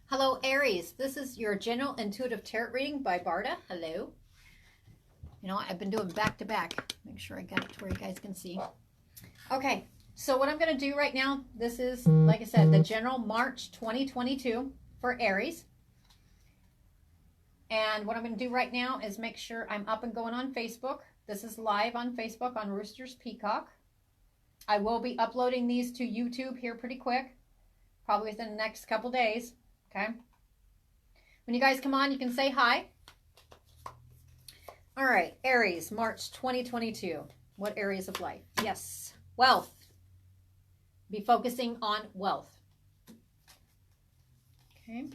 Hello, Aries. This is your general intuitive tarot reading by Barda. Hello. You know, I've been doing back to back. Make sure I got it to where you guys can see. Okay, so what I'm going to do right now, this is, like I said, the general March 2022 for Aries. And what I'm going to do right now is make sure I'm up and going on Facebook. This is live on Facebook on Roosters Peacock. I will be uploading these to YouTube here pretty quick, probably within the next couple days. Okay. When you guys come on, you can say hi. All right, Aries, March 2022. What areas of life? Yes, wealth. Be focusing on wealth. Okay.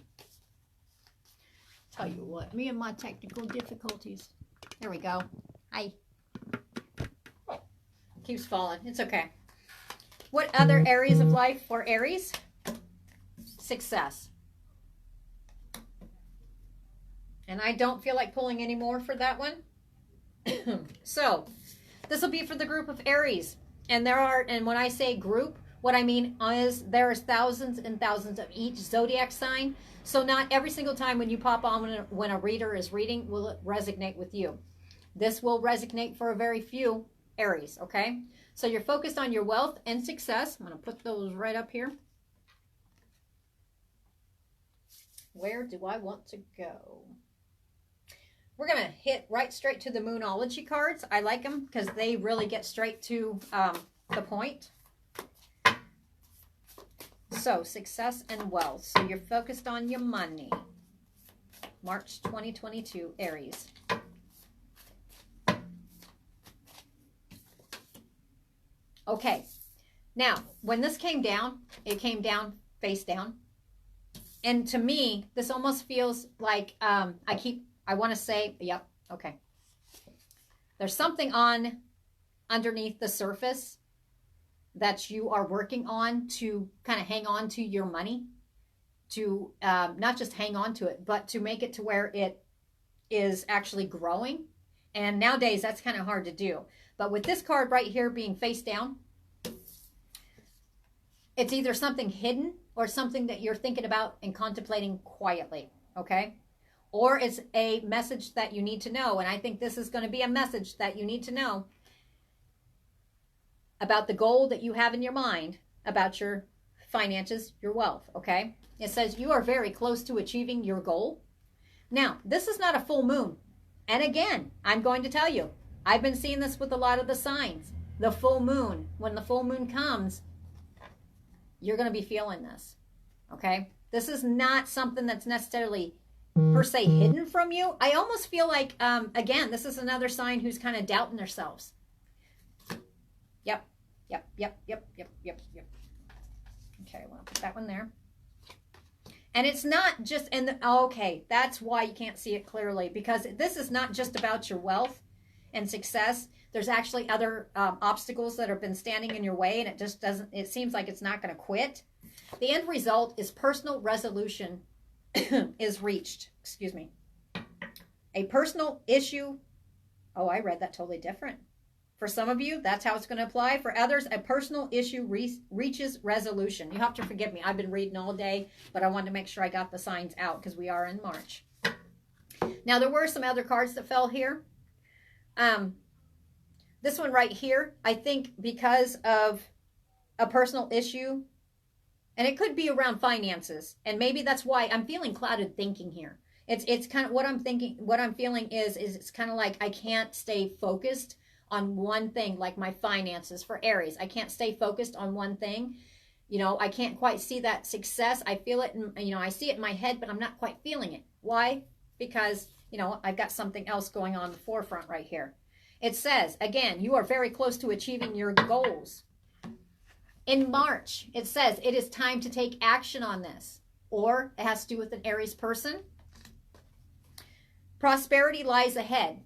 Tell you what, me and my technical difficulties. There we go. Hi. Keeps falling. It's okay. What other areas of life for Aries? Success. And I don't feel like pulling any more for that one. So, this will be for the group of Aries. And when I say group, what I mean is there's thousands and thousands of each zodiac sign. So not every single time when you pop on when a reader is reading will it resonate with you. This will resonate for a very few Aries, okay? So you're focused on your wealth and success. I'm going to put those right up here. Where do I want to go? We're going to hit right straight to the Moonology cards. I like them because they really get straight to the point. So, success and wealth. So, you're focused on your money. March 2022, Aries. Okay. Now, when this came down, it came down face down. And to me, this almost feels like I want to say, yep, okay. There's something underneath the surface that you are working on to kind of hang on to your money, to not just hang on to it, but to make it to where it is actually growing. And nowadays, that's kind of hard to do. But with this card right here being face down, it's either something hidden or something that you're thinking about and contemplating quietly, okay? Or it's a message that you need to know. And I think this is going to be a message that you need to know about the goal that you have in your mind, about your finances, your wealth, okay? It says you are very close to achieving your goal. Now, this is not a full moon. And again, I'm going to tell you, I've been seeing this with a lot of the signs. The full moon, when the full moon comes, you're going to be feeling this, okay? This is not something that's necessarily per se hidden from you. I almost feel like, again, this is another sign who's kind of doubting themselves. Yep. Okay, I want to put that one there. And it's not just, okay, that's why you can't see it clearly, because this is not just about your wealth and success. There's actually other obstacles that have been standing in your way, and it just doesn't, it seems like it's not going to quit. The end result is personal resolution is reached. Excuse me. A personal issue. Oh, I read that totally different. For some of you, that's how it's going to apply. For others, a personal issue reaches resolution. You have to forgive me. I've been reading all day, but I wanted to make sure I got the signs out because we are in March. Now, there were some other cards that fell here. This one right here, I think because of a personal issue, and it could be around finances, and maybe that's why I'm feeling clouded thinking here. It's kind of what I'm thinking, what I'm feeling is it's kind of like I can't stay focused on one thing, like my finances for Aries. I can't stay focused on one thing. You know, I can't quite see that success. I feel it, I see it in my head, but I'm not quite feeling it. Why? Because, I've got something else going on in the forefront right here. It says, again, you are very close to achieving your goals. In March, it says it is time to take action on this. Or it has to do with an Aries person. Prosperity lies ahead.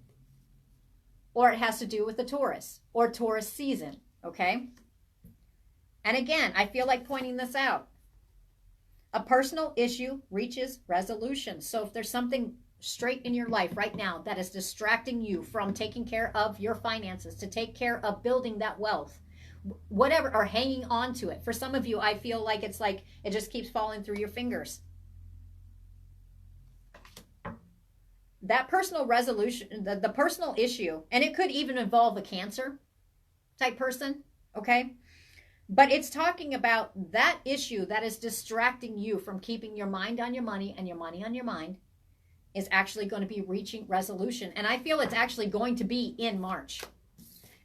Or it has to do with the Taurus or Taurus season, okay? And again, I feel like pointing this out. A personal issue reaches resolution. So if there's something straight in your life right now that is distracting you from taking care of your finances, to take care of building that wealth, whatever, or hanging on to it. For some of you, I feel like it's like it just keeps falling through your fingers. that personal resolution, the personal issue, and it could even involve a Cancer type person, okay? But it's talking about that issue that is distracting you from keeping your mind on your money and your money on your mind is actually going to be reaching resolution. And I feel it's actually going to be in March.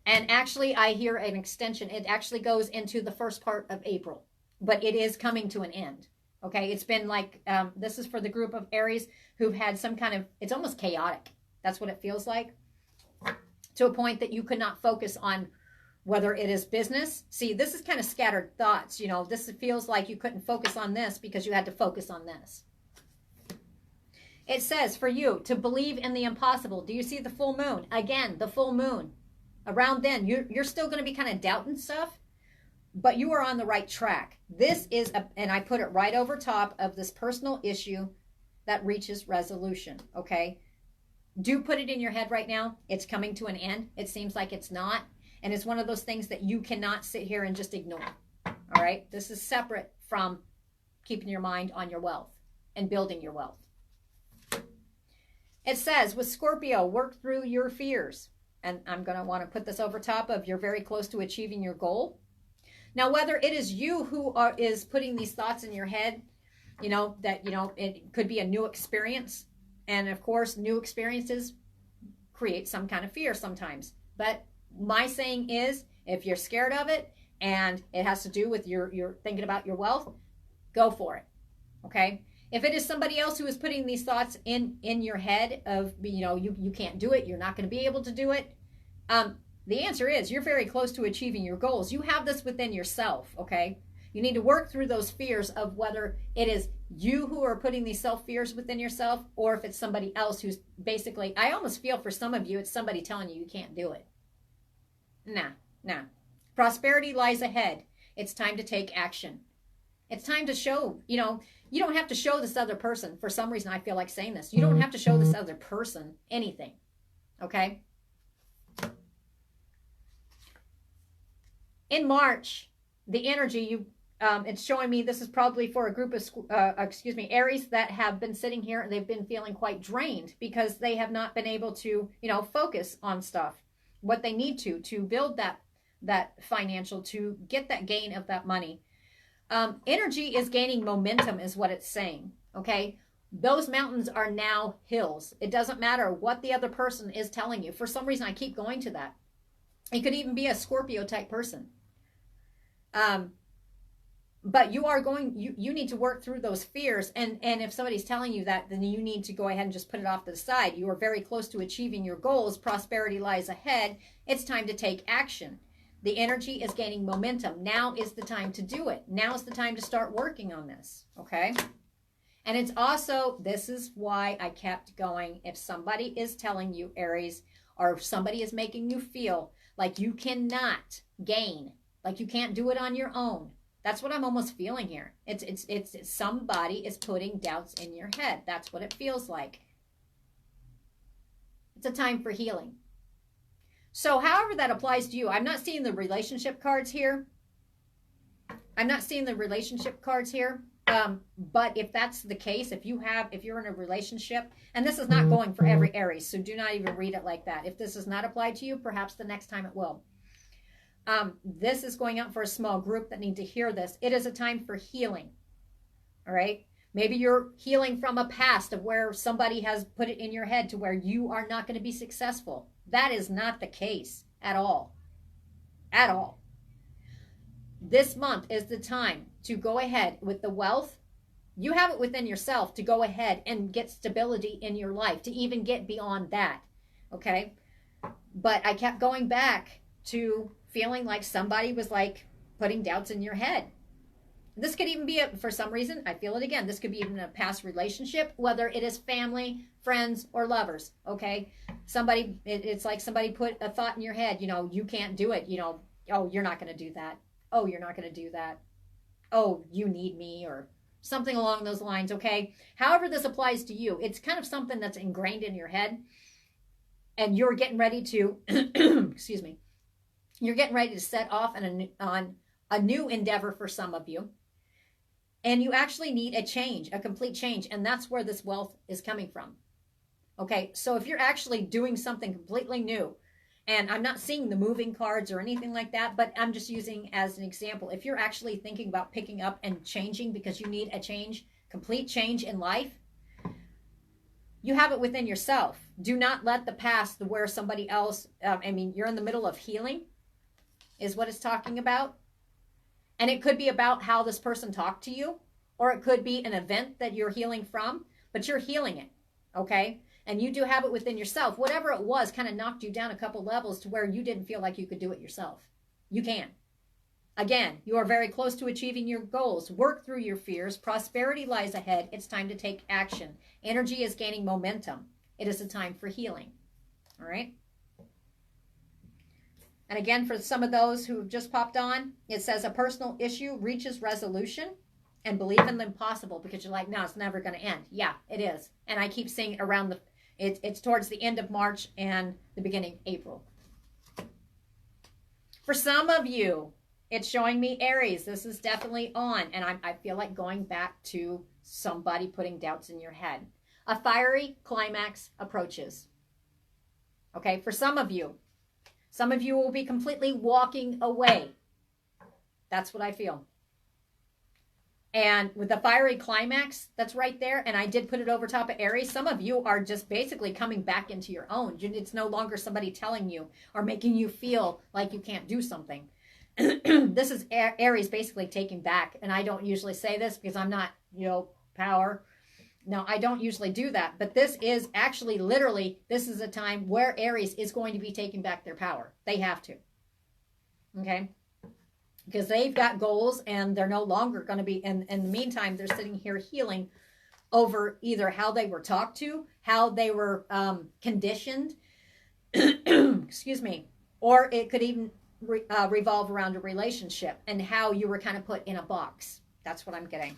And actually, I hear an extension. It actually goes into the first part of April, but it is coming to an end. Okay, it's been like, this is for the group of Aries who've had some kind of, it's almost chaotic. That's what it feels like. To a point that you could not focus on whether it is business. See, this is kind of scattered thoughts. You know, this feels like you couldn't focus on this because you had to focus on this. It says for you to believe in the impossible. Do you see the full moon? Again, the full moon. Around then, you're still going to be kind of doubting stuff, but you are on the right track. This is, and I put it right over top of this personal issue that reaches resolution, okay? Do put it in your head right now. It's coming to an end. It seems like it's not. And it's one of those things that you cannot sit here and just ignore. All right? This is separate from keeping your mind on your wealth and building your wealth. It says, with Scorpio, work through your fears. And I'm going to want to put this over top of you're very close to achieving your goal. Now, whether it is you who is putting these thoughts in your head, you know, that, you know, it could be a new experience. And of course, new experiences create some kind of fear sometimes. But my saying is, if you're scared of it and it has to do with your thinking about your wealth, go for it. Okay? If it is somebody else who is putting these thoughts in your head of, you know, you can't do it, you're not going to be able to do it, the answer is you're very close to achieving your goals. You have this within yourself, okay? You need to work through those fears of whether it is you who are putting these self-fears within yourself or if it's somebody else who's basically, I almost feel for some of you, it's somebody telling you can't do it. Nah. Prosperity lies ahead. It's time to take action. It's time to show, you know, you don't have to show this other person. For some reason, I feel like saying this. You don't have to show this other person anything. Okay? In March, the energy, it's showing me this is probably for a group of, Aries that have been sitting here. They've been feeling quite drained because they have not been able to, you know, focus on stuff. What they need to build that financial, to get that gain of that money. Energy is gaining momentum is what it's saying, okay? Those mountains are now hills. It doesn't matter what the other person is telling you. For some reason, I keep going to that. It could even be a Scorpio type person. But you are going, you need to work through those fears. And if somebody's telling you that, then you need to go ahead and just put it off to the side. You are very close to achieving your goals. Prosperity lies ahead. It's time to take action. The energy is gaining momentum. Now is the time to do it. Now is the time to start working on this. Okay? And it's also, this is why I kept going. If somebody is telling you, Aries, or somebody is making you feel like you cannot gain, like you can't do it on your own, that's what I'm almost feeling here. It's somebody is putting doubts in your head. That's what it feels like. It's a time for healing. So however that applies to you, I'm not seeing the relationship cards here. But if that's the case, if you're in a relationship, and this is not going for every Aries, so do not even read it like that. If this is not applied to you, perhaps the next time it will. This is going out for a small group that need to hear this. It is a time for healing. All right. Maybe you're healing from a past of where somebody has put it in your head to where you are not going to be successful. That is not the case at all. At all. This month is the time to go ahead with the wealth. You have it within yourself to go ahead and get stability in your life, to even get beyond that. Okay. But I kept going back to feeling like somebody was like putting doubts in your head. This could even be, for some reason, I feel it again, this could be even a past relationship, whether it is family, friends, or lovers, okay? Somebody, it's like somebody put a thought in your head, you know, you can't do it, you know, oh, you're not going to do that. Oh, you're not going to do that. Oh, you need me, or something along those lines, okay? However this applies to you, it's kind of something that's ingrained in your head, and you're getting ready to, excuse me, you're getting ready to set off on a new endeavor for some of you. And you actually need a change, a complete change. And that's where this wealth is coming from. Okay, so if you're actually doing something completely new, and I'm not seeing the moving cards or anything like that, but I'm just using as an example. If you're actually thinking about picking up and changing because you need a change, complete change in life, you have it within yourself. Do not let the past, where somebody else, you're in the middle of healing, is what it's talking about. And it could be about how this person talked to you, or it could be an event that you're healing from, but you're healing it, okay? And you do have it within yourself. Whatever it was kind of knocked you down a couple levels to where you didn't feel like you could do it yourself. You can. Again, you are very close to achieving your goals. Work through your fears. Prosperity lies ahead. It's time to take action. Energy is gaining momentum. It is a time for healing. All right? And again, for some of those who have just popped on, it says a personal issue reaches resolution, and believe in the impossible, because you're like, no, it's never going to end. Yeah, it is. And I keep seeing around it's towards the end of March and the beginning of April. For some of you, it's showing me Aries. This is definitely on. And I feel like going back to somebody putting doubts in your head. A fiery climax approaches. Okay, for some of you will be completely walking away. That's what I feel. And with the fiery climax that's right there, and I did put it over top of Aries, some of you are just basically coming back into your own. It's no longer somebody telling you or making you feel like you can't do something. This is Aries basically taking back. And I don't usually say this because I'm not, power. No, I don't usually do that. But this is actually literally, this is a time where Aries is going to be taking back their power. They have to. Okay? Because they've got goals and they're no longer going to be, in the meantime, they're sitting here healing over either how they were talked to, how they were conditioned, excuse me, or it could even revolve around a relationship and how you were kind of put in a box. That's what I'm getting.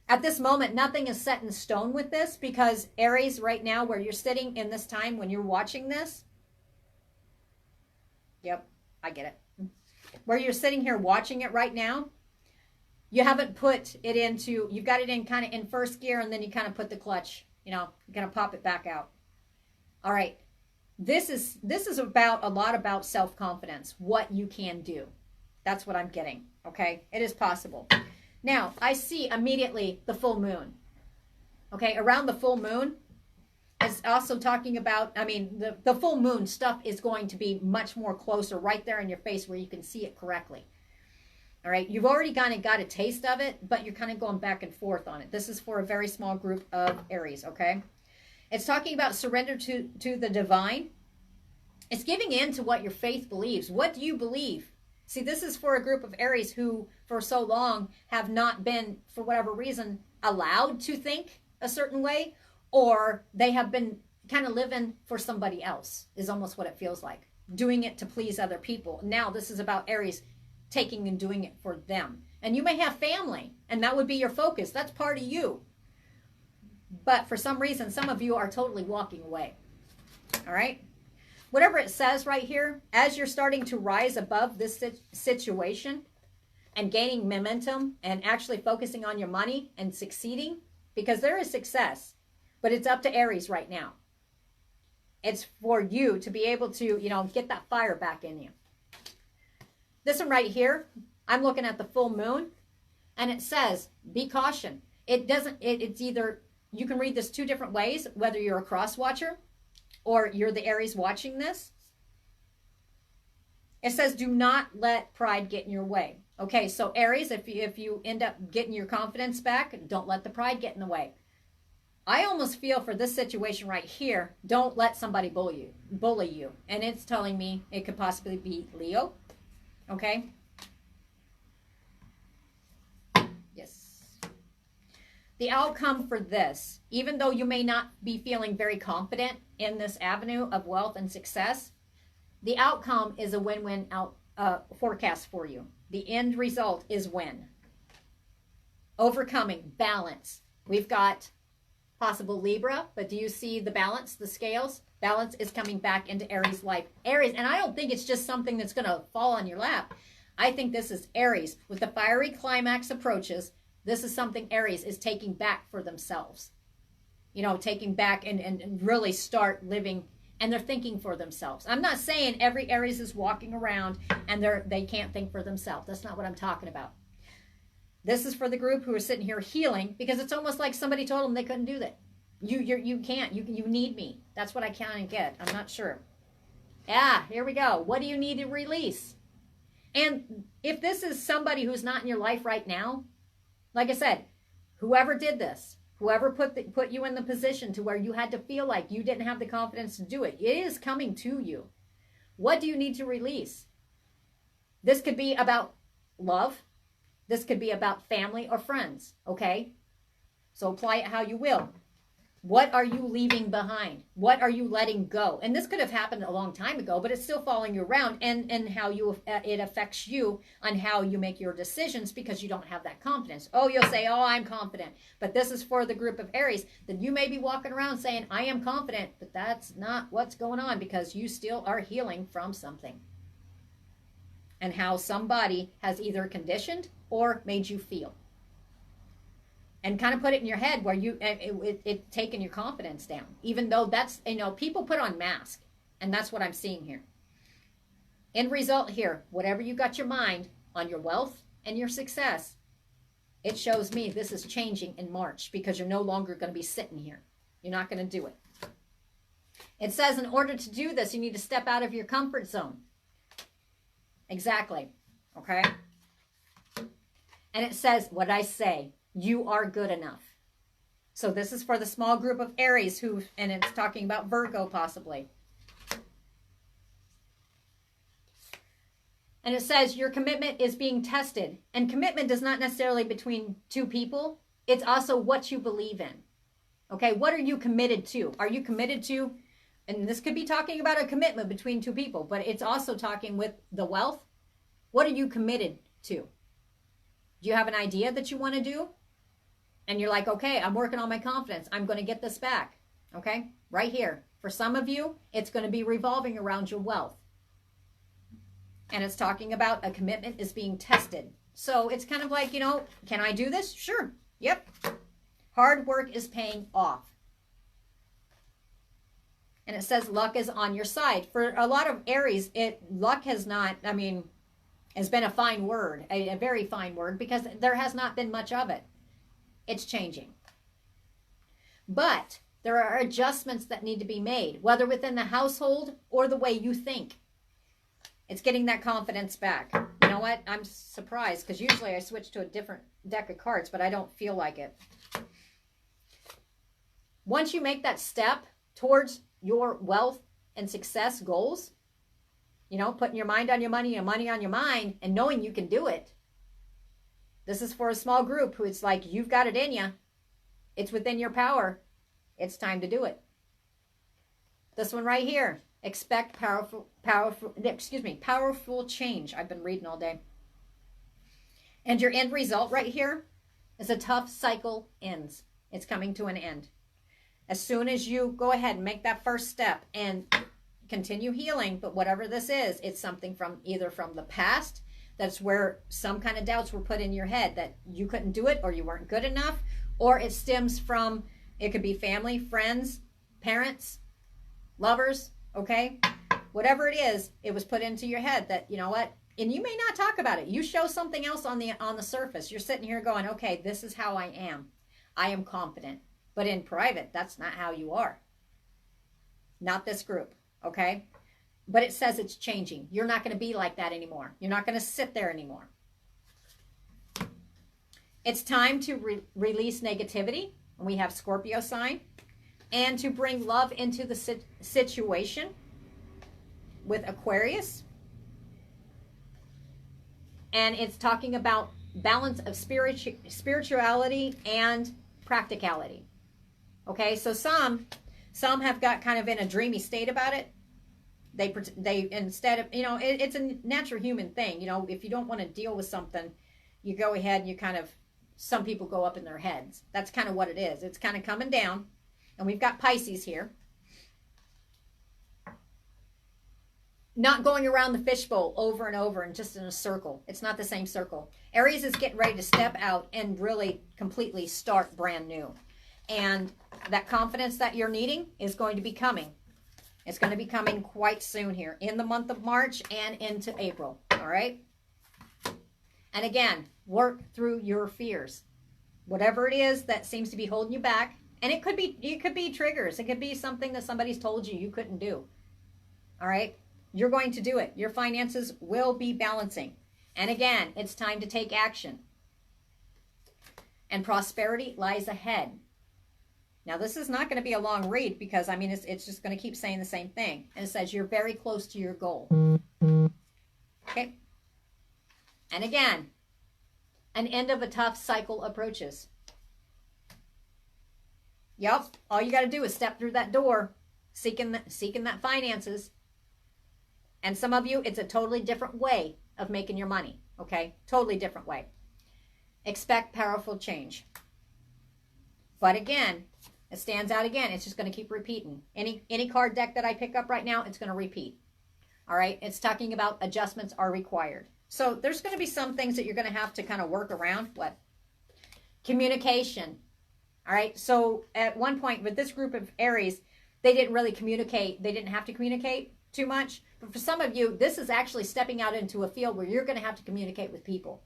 At this moment, nothing is set in stone with this, because Aries right now, where you're sitting in this time when you're watching this, yep, I get it. Where you're sitting here watching it right now, you haven't put it into, you've got it in kind of in first gear, and then you kind of put the clutch, you're going to pop it back out. All right. This is about a lot about self-confidence, what you can do. That's what I'm getting. Okay. It is possible. Now, I see immediately the full moon. Okay. Around the full moon, is also talking about, the full moon stuff is going to be much more closer right there in your face where you can see it correctly. All right. You've already kind of got a taste of it, but you're kind of going back and forth on it. This is for a very small group of Aries. Okay. It's talking about surrender to the divine. It's giving in to what your faith believes. What do you believe? See, this is for a group of Aries who for so long have not been, for whatever reason, allowed to think a certain way, or they have been kind of living for somebody else, is almost what it feels like. Doing it to please other people. Now this is about Aries taking and doing it for them. And you may have family, and that would be your focus. That's part of you. But for some reason, some of you are totally walking away. All right? Whatever it says right here, as you're starting to rise above this situation and gaining momentum and actually focusing on your money and succeeding, because there is success. But it's up to Aries right now. It's for you to be able to, get that fire back in you. This one right here, I'm looking at the full moon, and it says, be caution. It's either, you can read this two different ways, whether you're a cross watcher or you're the Aries watching this. It says, do not let pride get in your way. Okay, so Aries, if you end up getting your confidence back, don't let the pride get in the way. I almost feel for this situation right here, don't let somebody bully you. And it's telling me it could possibly be Leo. Okay? Yes. The outcome for this, even though you may not be feeling very confident in this avenue of wealth and success, the outcome is a win-win forecast for you. The end result is win. Overcoming, balance. We've got possible Libra, but do you see the balance, the scales? Balance is coming back into Aries' life. Aries, and I don't think it's just something that's going to fall on your lap. I think this is Aries. With the fiery climax approaches, this is something Aries is taking back for themselves. you know, taking back and really start living, and they're thinking for themselves. I'm not saying every Aries is walking around and they can't think for themselves. That's not what I'm talking about. This is for the group who are sitting here healing, because it's almost like somebody told them they couldn't do that. You can't. You need me. That's what I can't get. I'm not sure. Yeah, here we go. What do you need to release? And if this is somebody who's not in your life right now, like I said, whoever did this, whoever put you in the position to where you had to feel like you didn't have the confidence to do it, it is coming to you. What do you need to release? This could be about love. This could be about family or friends, okay? So apply it how you will. What are you leaving behind? What are you letting go? And this could have happened a long time ago, but it's still following you around, and how it affects you on how you make your decisions, because you don't have that confidence. Oh, you'll say, oh, I'm confident. But this is for the group of Aries, that you may be walking around saying, I am confident, but that's not what's going on, because you still are healing from something. And how somebody has either conditioned or made you feel. And kind of put it in your head where it taken your confidence down. Even though that's, you know, people put on masks. And that's what I'm seeing here. End result here, whatever you got your mind on your wealth and your success, it shows me this is changing in March, because you're no longer going to be sitting here. You're not going to do it. It says in order to do this, you need to step out of your comfort zone. Exactly. Okay? And it says, what I say, you are good enough. So this is for the small group of Aries who, and it's talking about Virgo possibly. And it says your commitment is being tested. And commitment is not necessarily between two people. It's also what you believe in. Okay, what are you committed to? Are you committed to, and this could be talking about a commitment between two people, but it's also talking with the wealth. What are you committed to? Do you have an idea that you want to do? And you're like, okay, I'm working on my confidence. I'm going to get this back. Okay, right here. For some of you, it's going to be revolving around your wealth. And it's talking about a commitment is being tested. So it's kind of like, you know, can I do this? Sure. Yep. Hard work is paying off. And it says luck is on your side. For a lot of Aries, luck has not, I mean, has been a fine word, a very fine word, because there has not been much of it. It's changing. But there are adjustments that need to be made, whether within the household or the way you think. It's getting that confidence back. You know what? I'm surprised, because usually I switch to a different deck of cards, but I don't feel like it. Once you make that step towards your wealth and success goals, you know, putting your mind on your money and money on your mind, and knowing you can do it. This is for a small group who it's like, you've got it in you. It's within your power. It's time to do it. This one right here. Expect powerful change. I've been reading all day. And your end result right here is a tough cycle ends. It's coming to an end. As soon as you go ahead and make that first step and continue healing, but whatever this is, it's something from either from the past, that's where some kind of doubts were put in your head that you couldn't do it or you weren't good enough, or it stems from, it could be family, friends, parents, lovers, okay? Whatever it is, it was put into your head that, you know what, and you may not talk about it. You show something else on the surface. You're sitting here going, okay, this is how I am. I am confident. But in private, that's not how you are. Not this group, okay? But it says it's changing. You're not going to be like that anymore. You're not going to sit there anymore. It's time to release negativity. We have Scorpio sign. And to bring love into the situation with Aquarius. And it's talking about balance of spirituality and practicality. Okay, so some have got kind of in a dreamy state about it. They instead of, you know, it's a natural human thing. You know, if you don't want to deal with something, you go ahead and you kind of, some people go up in their heads. That's kind of what it is. It's kind of coming down. And we've got Pisces here. Not going around the fishbowl over and over and just in a circle. It's not the same circle. Aries is getting ready to step out and really completely start brand new. And that confidence that you're needing is going to be coming. It's going to be coming quite soon here in the month of March and into April. All right. And again, work through your fears. Whatever it is that seems to be holding you back. And it could be triggers. It could be something that somebody's told you couldn't do. All right. You're going to do it. Your finances will be balancing. And again, it's time to take action. And prosperity lies ahead. Now, this is not going to be a long read because, I mean, it's just going to keep saying the same thing. And it says you're very close to your goal. Okay. And again, an end of a tough cycle approaches. Yep. All you got to do is step through that door, seeking that finances. And some of you, it's a totally different way of making your money. Okay. Totally different way. Expect powerful change. But again, it stands out again. It's just going to keep repeating. Any card deck that I pick up right now, it's going to repeat. All right. It's talking about adjustments are required. So there's going to be some things that you're going to have to kind of work around. What? Communication. All right. So at one point with this group of Aries, they didn't really communicate. They didn't have to communicate too much. But for some of you, this is actually stepping out into a field where you're going to have to communicate with people.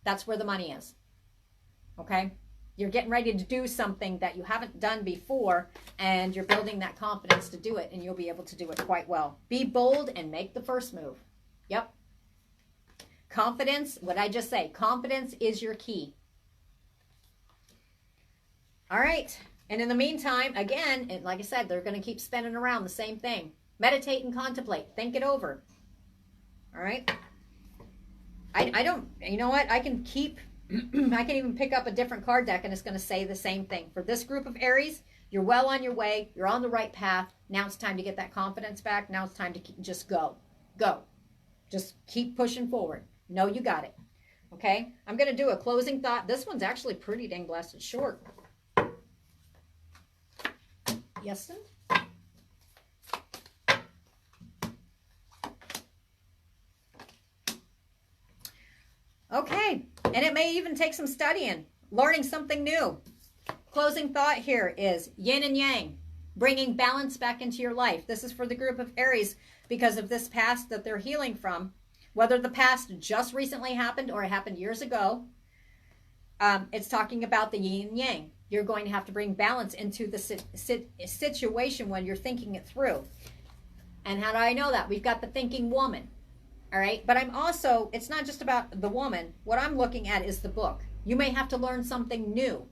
That's where the money is. Okay. You're getting ready to do something that you haven't done before, and you're building that confidence to do it, and you'll be able to do it quite well. Be bold and make the first move. Yep. Confidence, what I just say, confidence is your key. All right. And in the meantime, again, and like I said, they're going to keep spinning around the same thing. Meditate and contemplate. Think it over. All right. I don't, you know what? I can even pick up a different card deck and it's going to say the same thing. For this group of Aries, you're well on your way. You're on the right path. Now it's time to get that confidence back. Now it's time to just go. Go. Just keep pushing forward. Know you got it. Okay? I'm going to do a closing thought. This one's actually pretty dang blessed. It's short. Yes, sir? Okay. And it may even take some studying, learning something new. Closing thought here is yin and yang, bringing balance back into your life. This is for the group of Aries because of this past that they're healing from. Whether the past just recently happened or it happened years ago, it's talking about the yin and yang. You're going to have to bring balance into the situation when you're thinking it through. And how do I know that? We've got the thinking woman. All right. But I'm also, it's not just about the woman. What I'm looking at is the book. You may have to learn something new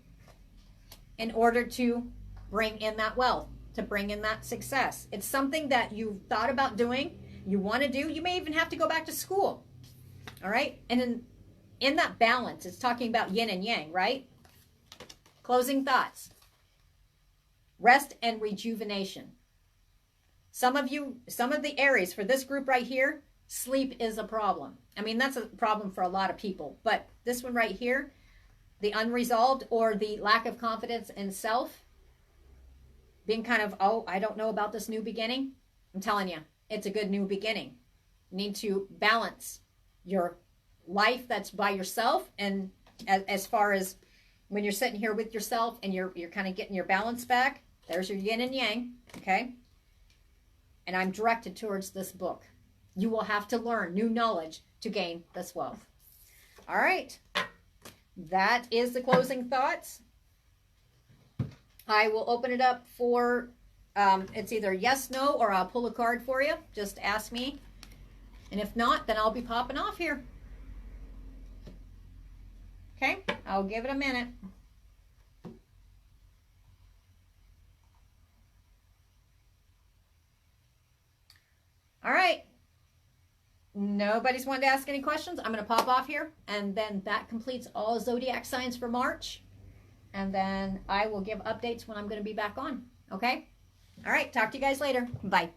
in order to bring in that wealth, to bring in that success. It's something that you've thought about doing, you want to do. You may even have to go back to school. All right. And in that balance, it's talking about yin and yang, right? Closing thoughts. Rest and rejuvenation. Some of the Aries, for this group right here, sleep is a problem. I mean, that's a problem for a lot of people. But this one right here, the unresolved or the lack of confidence in self, being kind of, oh, I don't know about this new beginning. I'm telling you, it's a good new beginning. You need to balance your life that's by yourself, and as far as when you're sitting here with yourself and you're kind of getting your balance back, there's your yin and yang, okay? And I'm directed towards this book. You will have to learn new knowledge to gain this wealth. All right. That is the closing thoughts. I will open it up for, it's either yes, no, or I'll pull a card for you. Just ask me. And if not, then I'll be popping off here. Okay, I'll give it a minute. All right. Nobody's wanted to ask any questions. I'm going to pop off here. And then that completes all zodiac signs for March. And then I will give updates when I'm going to be back on. Okay? All right. Talk to you guys later. Bye.